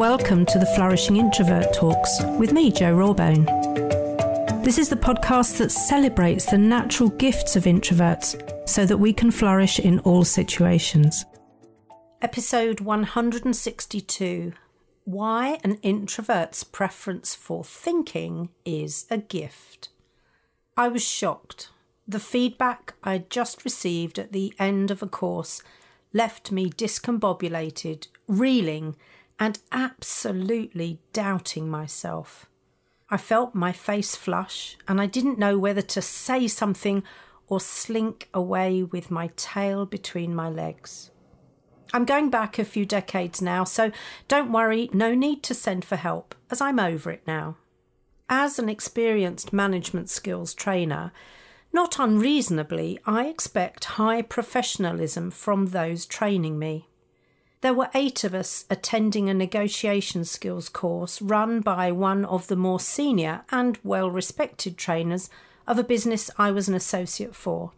Welcome to the Flourishing Introvert Talks with me, Jo Rawbone. This is the podcast that celebrates the natural gifts of introverts so that we can flourish in all situations. Episode 162, Why an Introvert's Preference for Thinking is a Gift. I was shocked. The feedback I'd just received at the end of a course left me discombobulated, reeling, and absolutely doubting myself. I felt my face flush, and I didn't know whether to say something or slink away with my tail between my legs. I'm going back a few decades now, so don't worry, no need to send for help, as I'm over it now. As an experienced management skills trainer, not unreasonably, I expect high professionalism from those training me. There were 8 of us attending a negotiation skills course run by one of the more senior and well-respected trainers of a business I was an associate for.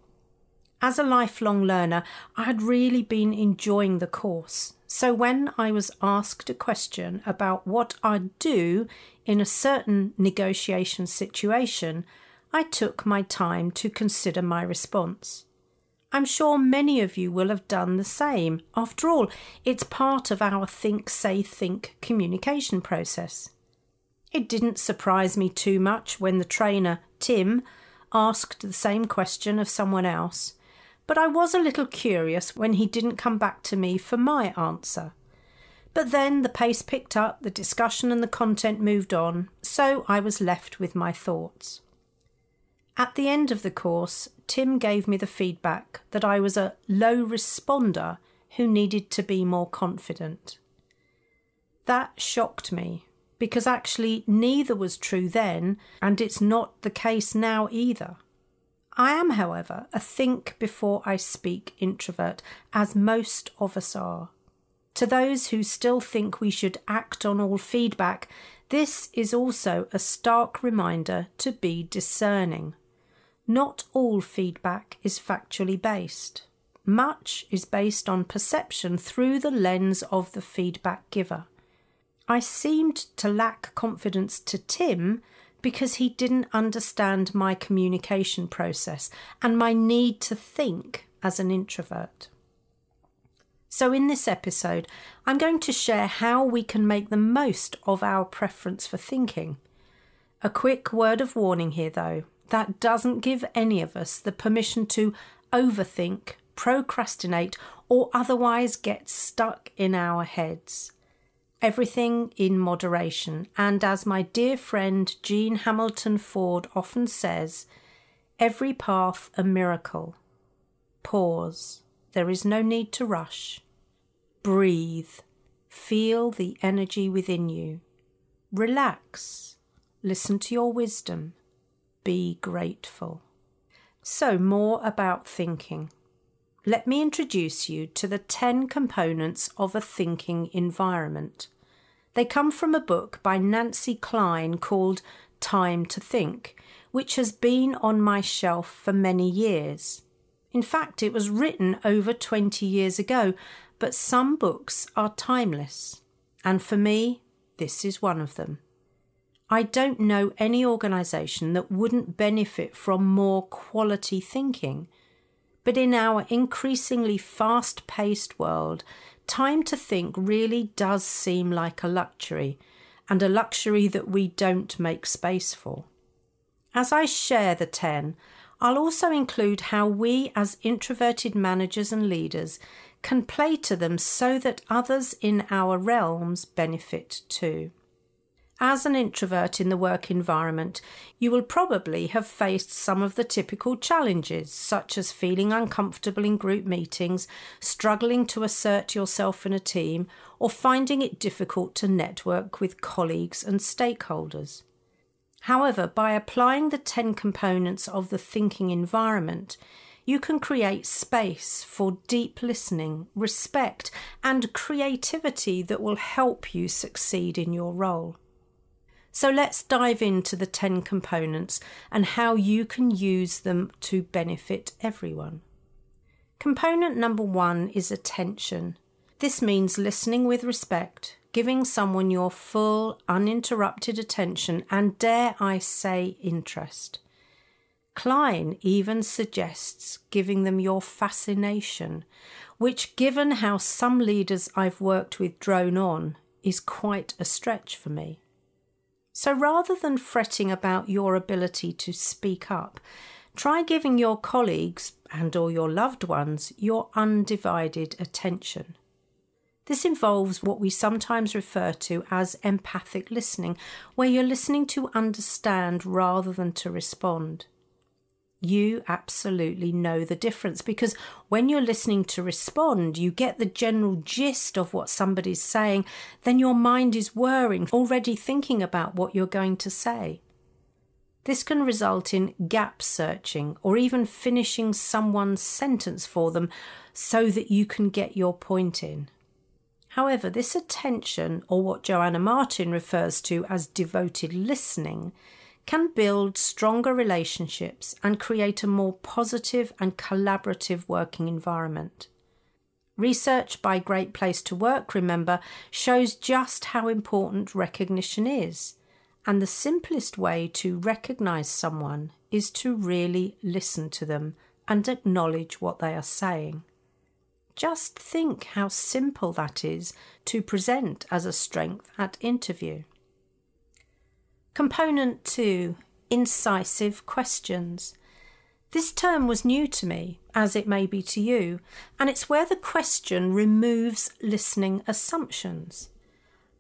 As a lifelong learner, I had really been enjoying the course, so when I was asked a question about what I'd do in a certain negotiation situation, I took my time to consider my response. I'm sure many of you will have done the same. After all, it's part of our think, say, think communication process. It didn't surprise me too much when the trainer, Tim, asked the same question of someone else, but I was a little curious when he didn't come back to me for my answer. But then the pace picked up, the discussion and the content moved on, so I was left with my thoughts. At the end of the course, Tim gave me the feedback that I was a low responder who needed to be more confident. That shocked me, because actually neither was true then, and it's not the case now either. I am, however, a think before I speak introvert, as most of us are. To those who still think we should act on all feedback, this is also a stark reminder to be discerning. Not all feedback is factually based. Much is based on perception through the lens of the feedback giver. I seemed to lack confidence to Tim because he didn't understand my communication process and my need to think as an introvert. So in this episode, I'm going to share how we can make the most of our preference for thinking. A quick word of warning here though. That doesn't give any of us the permission to overthink, procrastinate, or otherwise get stuck in our heads. Everything in moderation, and as my dear friend Jean Hamilton Ford often says, every path a miracle. Pause. There is no need to rush. Breathe. Feel the energy within you. Relax. Listen to your wisdom. Be grateful. So more about thinking. Let me introduce you to the 10 components of a thinking environment. They come from a book by Nancy Kline called Time to Think, which has been on my shelf for many years. In fact, it was written over 20 years ago, but some books are timeless. And for me, this is one of them. I don't know any organisation that wouldn't benefit from more quality thinking. But in our increasingly fast-paced world, time to think really does seem like a luxury, and a luxury that we don't make space for. As I share the 10, I'll also include how we as introverted managers and leaders can play to them so that others in our realms benefit too. As an introvert in the work environment, you will probably have faced some of the typical challenges, such as feeling uncomfortable in group meetings, struggling to assert yourself in a team, or finding it difficult to network with colleagues and stakeholders. However, by applying the 10 components of the thinking environment, you can create space for deep listening, respect, and creativity that will help you succeed in your role. So let's dive into the 10 components and how you can use them to benefit everyone. Component number 1 is attention. This means listening with respect, giving someone your full, uninterrupted attention and, dare I say, interest. Kline even suggests giving them your fascination, which, given how some leaders I've worked with drone on, is quite a stretch for me. So rather than fretting about your ability to speak up, try giving your colleagues and or your loved ones your undivided attention. This involves what we sometimes refer to as empathic listening, where you're listening to understand rather than to respond. You absolutely know the difference, because when you're listening to respond, you get the general gist of what somebody's saying, then your mind is whirring, already thinking about what you're going to say. This can result in gap searching or even finishing someone's sentence for them so that you can get your point in. However, this attention, or what Joanna Martin refers to as devoted listening, can build stronger relationships and create a more positive and collaborative working environment. Research by Great Place to Work, remember, shows just how important recognition is, and the simplest way to recognise someone is to really listen to them and acknowledge what they are saying. Just think how simple that is to present as a strength at interview. Component 2, incisive questions. This term was new to me, as it may be to you, and it's where the question removes listening assumptions.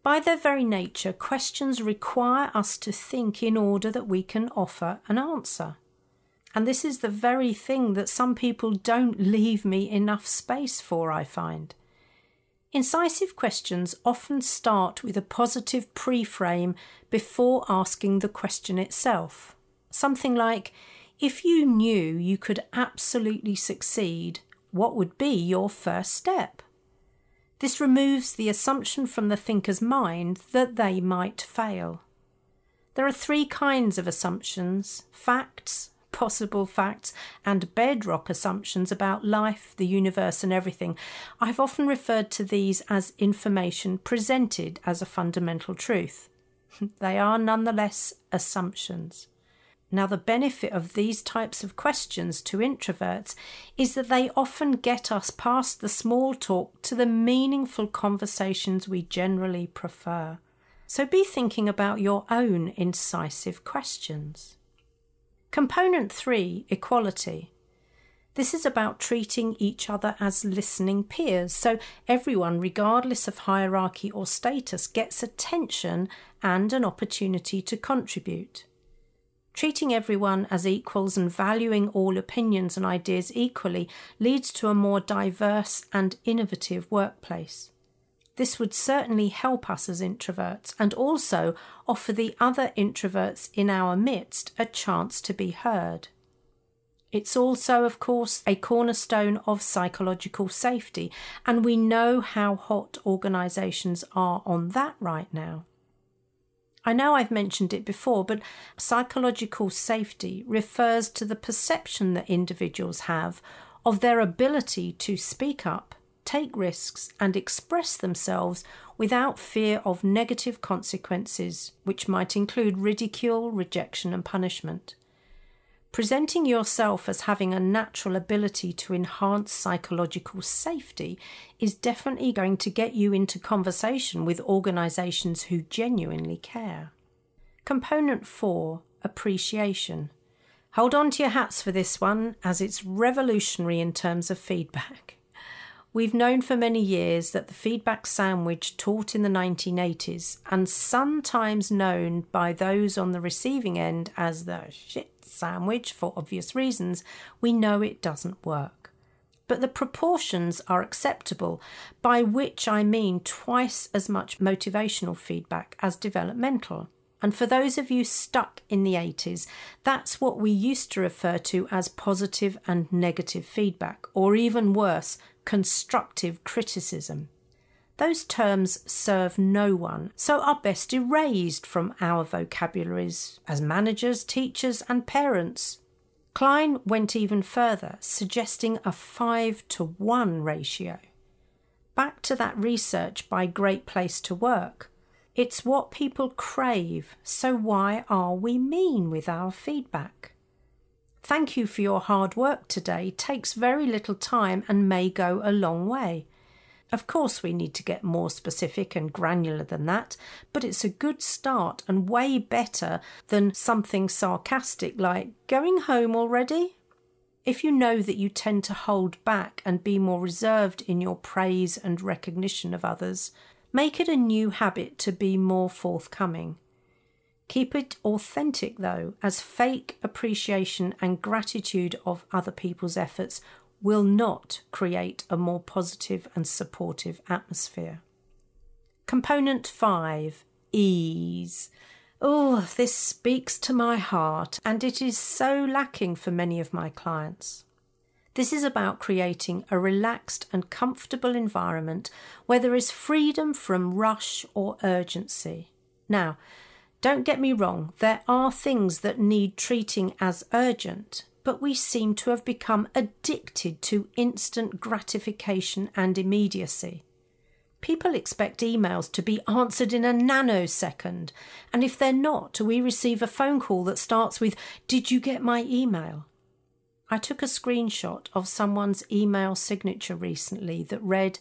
By their very nature, questions require us to think in order that we can offer an answer. And this is the very thing that some people don't leave me enough space for, I find. Incisive questions often start with a positive pre-frame before asking the question itself. Something like, if you knew you could absolutely succeed, what would be your first step? This removes the assumption from the thinker's mind that they might fail. There are 3 kinds of assumptions: facts, possible facts, and bedrock assumptions about life, the universe, and everything. I've often referred to these as information presented as a fundamental truth. They are nonetheless assumptions. Now, the benefit of these types of questions to introverts is that they often get us past the small talk to the meaningful conversations we generally prefer. So be thinking about your own incisive questions. Component 3, equality. This is about treating each other as listening peers, so everyone, regardless of hierarchy or status, gets attention and an opportunity to contribute. Treating everyone as equals and valuing all opinions and ideas equally leads to a more diverse and innovative workplace. This would certainly help us as introverts and also offer the other introverts in our midst a chance to be heard. It's also, of course, a cornerstone of psychological safety, and we know how hot organisations are on that right now. I know I've mentioned it before, but psychological safety refers to the perception that individuals have of their ability to speak up, take risks, and express themselves without fear of negative consequences, which might include ridicule, rejection, and punishment. Presenting yourself as having a natural ability to enhance psychological safety is definitely going to get you into conversation with organisations who genuinely care. Component 4, appreciation. Hold on to your hats for this one, as it's revolutionary in terms of feedback. We've known for many years that the feedback sandwich taught in the 1980s, and sometimes known by those on the receiving end as the shit sandwich for obvious reasons, we know it doesn't work. But the proportions are acceptable, by which I mean twice as much motivational feedback as developmental. And for those of you stuck in the 80s, that's what we used to refer to as positive and negative feedback, or even worse, constructive criticism. Those terms serve no one, so are best erased from our vocabularies as managers, teachers, and parents. Kline went even further, suggesting a 5-to-1 ratio. Back to that research by Great Place to Work. It's what people crave, so why are we mean with our feedback? Thank you for your hard work today takes very little time and may go a long way. Of course, we need to get more specific and granular than that, but it's a good start and way better than something sarcastic like, "Going home already?" If you know that you tend to hold back and be more reserved in your praise and recognition of others, make it a new habit to be more forthcoming. Keep it authentic though, as fake appreciation and gratitude of other people's efforts will not create a more positive and supportive atmosphere. Component 5, ease. Oh, this speaks to my heart, and it is so lacking for many of my clients. This is about creating a relaxed and comfortable environment where there is freedom from rush or urgency. Now, don't get me wrong, there are things that need treating as urgent, but we seem to have become addicted to instant gratification and immediacy. People expect emails to be answered in a nanosecond, and if they're not, we receive a phone call that starts with, "Did you get my email?" I took a screenshot of someone's email signature recently that read,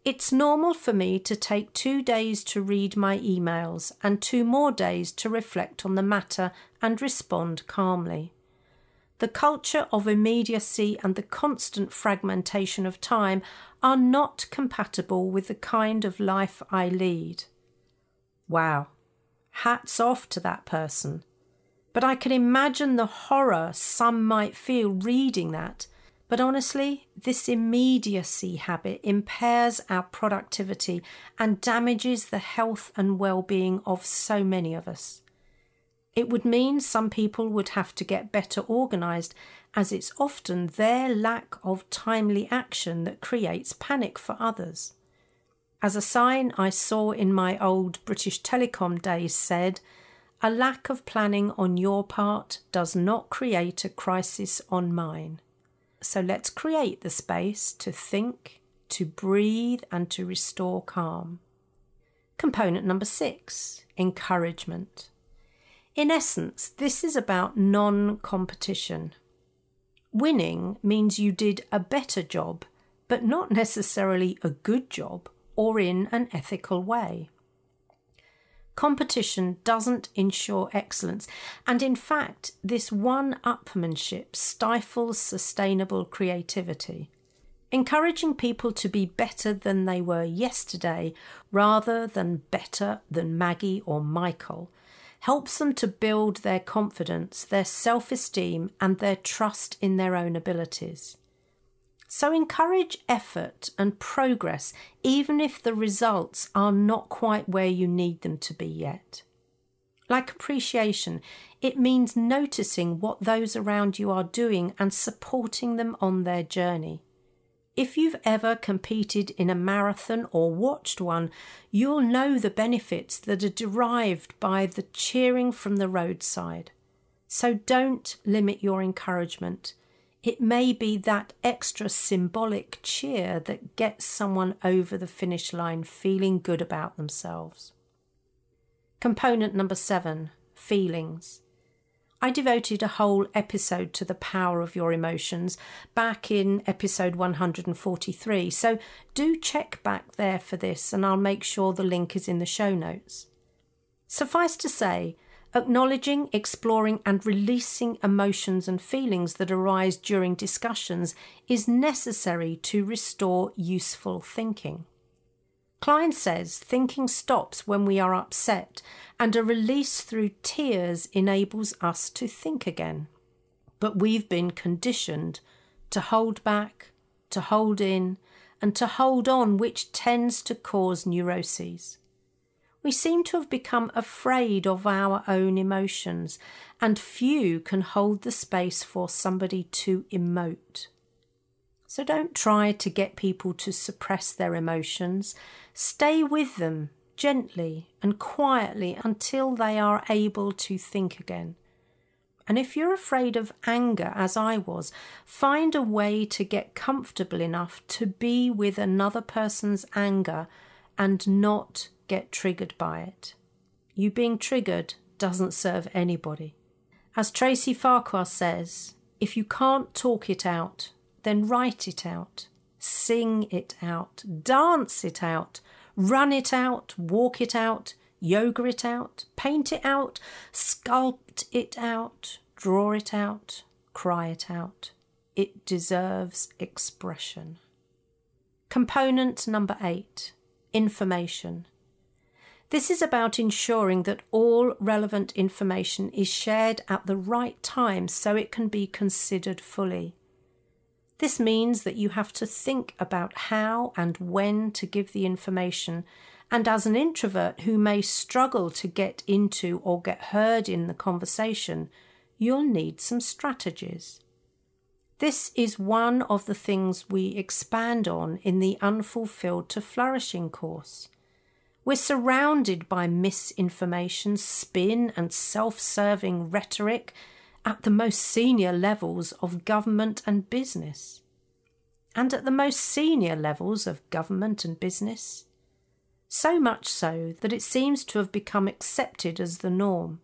"It's normal for me to take 2 days to read my emails and 2 more days to reflect on the matter and respond calmly. The culture of immediacy and the constant fragmentation of time are not compatible with the kind of life I lead." Wow, hats off to that person. But I can imagine the horror some might feel reading that. But honestly, this immediacy habit impairs our productivity and damages the health and well-being of so many of us. It would mean some people would have to get better organised, as it's often their lack of timely action that creates panic for others. As a sign I saw in my old British Telecom days said, "A lack of planning on your part does not create a crisis on mine." So let's create the space to think, to breathe, and to restore calm. Component number 6, encouragement. In essence, this is about non-competition. Winning means you did a better job, but not necessarily a good job or in an ethical way. Competition doesn't ensure excellence, and in fact, this one-upmanship stifles sustainable creativity. Encouraging people to be better than they were yesterday, rather than better than Maggie or Michael, helps them to build their confidence, their self-esteem, and their trust in their own abilities. So encourage effort and progress, even if the results are not quite where you need them to be yet. Like appreciation, it means noticing what those around you are doing and supporting them on their journey. If you've ever competed in a marathon or watched one, you'll know the benefits that are derived by the cheering from the roadside. So don't limit your encouragement. It may be that extra symbolic cheer that gets someone over the finish line feeling good about themselves. Component number 7, feelings. I devoted a whole episode to the power of your emotions back in episode 143, so do check back there for this and I'll make sure the link is in the show notes. Suffice to say, acknowledging, exploring and releasing emotions and feelings that arise during discussions is necessary to restore useful thinking. Kline says thinking stops when we are upset, and a release through tears enables us to think again. But we've been conditioned to hold back, to hold in, and to hold on, which tends to cause neuroses. We seem to have become afraid of our own emotions, and few can hold the space for somebody to emote. So don't try to get people to suppress their emotions. Stay with them gently and quietly until they are able to think again. And if you're afraid of anger, as I was, find a way to get comfortable enough to be with another person's anger and not get triggered by it. You being triggered doesn't serve anybody. As Tracy Farquhar says, if you can't talk it out, then write it out, sing it out, dance it out, run it out, walk it out, yoga it out, paint it out, sculpt it out, draw it out, cry it out. It deserves expression. Component number 8, information. This is about ensuring that all relevant information is shared at the right time so it can be considered fully. This means that you have to think about how and when to give the information, and as an introvert who may struggle to get into or get heard in the conversation, you'll need some strategies. This is one of the things we expand on in the Unfulfilled to Flourishing course. We're surrounded by misinformation, spin and self-serving rhetoric at the most senior levels of government and business. And at the most senior levels of government and business. So much so that it seems to have become accepted as the norm.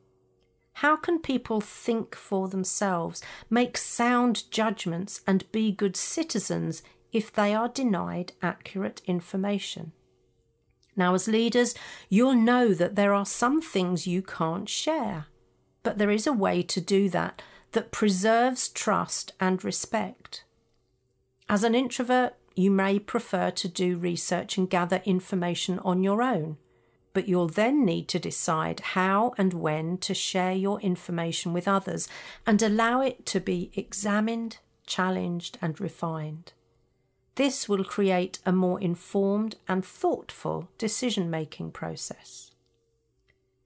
How can people think for themselves, make sound judgments and be good citizens if they are denied accurate information? Now, as leaders, you'll know that there are some things you can't share, but there is a way to do that preserves trust and respect. As an introvert, you may prefer to do research and gather information on your own, but you'll then need to decide how and when to share your information with others and allow it to be examined, challenged and refined. This will create a more informed and thoughtful decision-making process.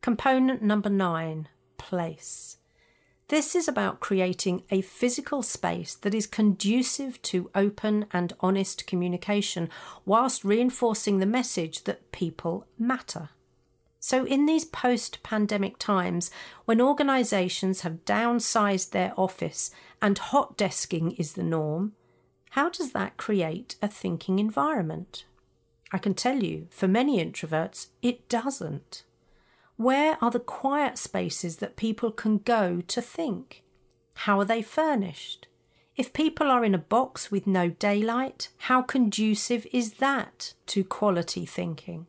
Component number 9, place. This is about creating a physical space that is conducive to open and honest communication whilst reinforcing the message that people matter. So in these post-pandemic times, when organisations have downsized their office and hot desking is the norm, how does that create a thinking environment? I can tell you, for many introverts, it doesn't. Where are the quiet spaces that people can go to think? How are they furnished? If people are in a box with no daylight, how conducive is that to quality thinking?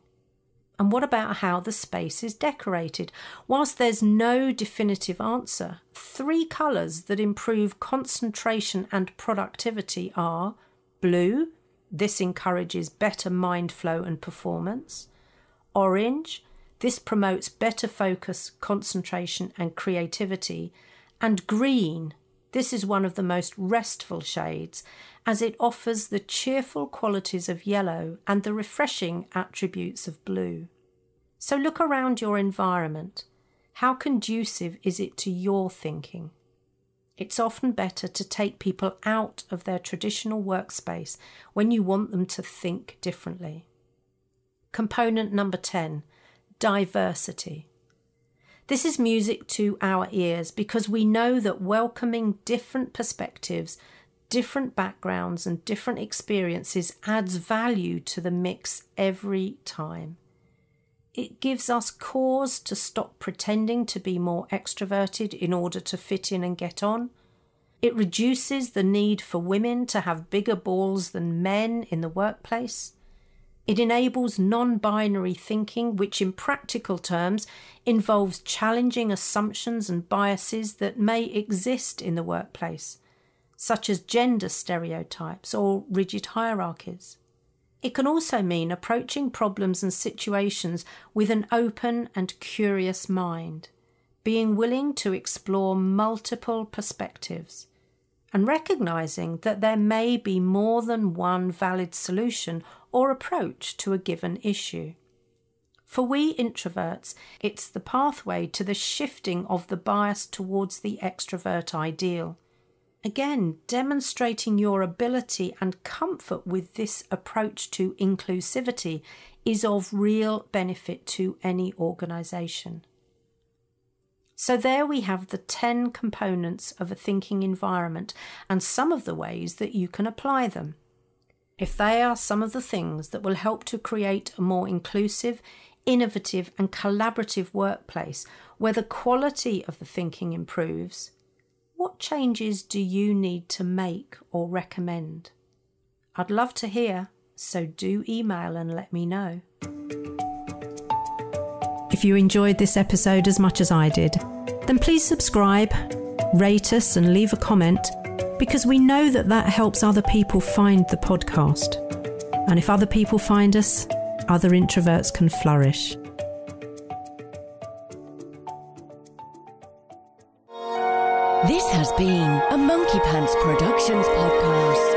And what about how the space is decorated? Whilst there's no definitive answer, 3 colours that improve concentration and productivity are blue, this encourages better mind flow and performance; orange, this promotes better focus, concentration and creativity; and green, this is one of the most restful shades, as it offers the cheerful qualities of yellow and the refreshing attributes of blue. So look around your environment. How conducive is it to your thinking? It's often better to take people out of their traditional workspace when you want them to think differently. Component number 10, diversity. This is music to our ears because we know that welcoming different perspectives, different backgrounds and different experiences adds value to the mix every time. It gives us cause to stop pretending to be more extroverted in order to fit in and get on. It reduces the need for women to have bigger balls than men in the workplace. It enables non-binary thinking, which in practical terms involves challenging assumptions and biases that may exist in the workplace, such as gender stereotypes or rigid hierarchies. It can also mean approaching problems and situations with an open and curious mind, being willing to explore multiple perspectives, and recognising that there may be more than one valid solution or approach to a given issue. For we introverts, it's the pathway to the shifting of the bias towards the extrovert ideal. Again, demonstrating your ability and comfort with this approach to inclusivity is of real benefit to any organisation. So there we have the 10 components of a thinking environment and some of the ways that you can apply them. If they are some of the things that will help to create a more inclusive, innovative and collaborative workplace where the quality of the thinking improves, what changes do you need to make or recommend? I'd love to hear, so do email and let me know. If you enjoyed this episode as much as I did, then please subscribe, rate us and leave a comment, because we know that that helps other people find the podcast. And if other people find us, other introverts can flourish. This has been a Monkey Pants Productions podcast.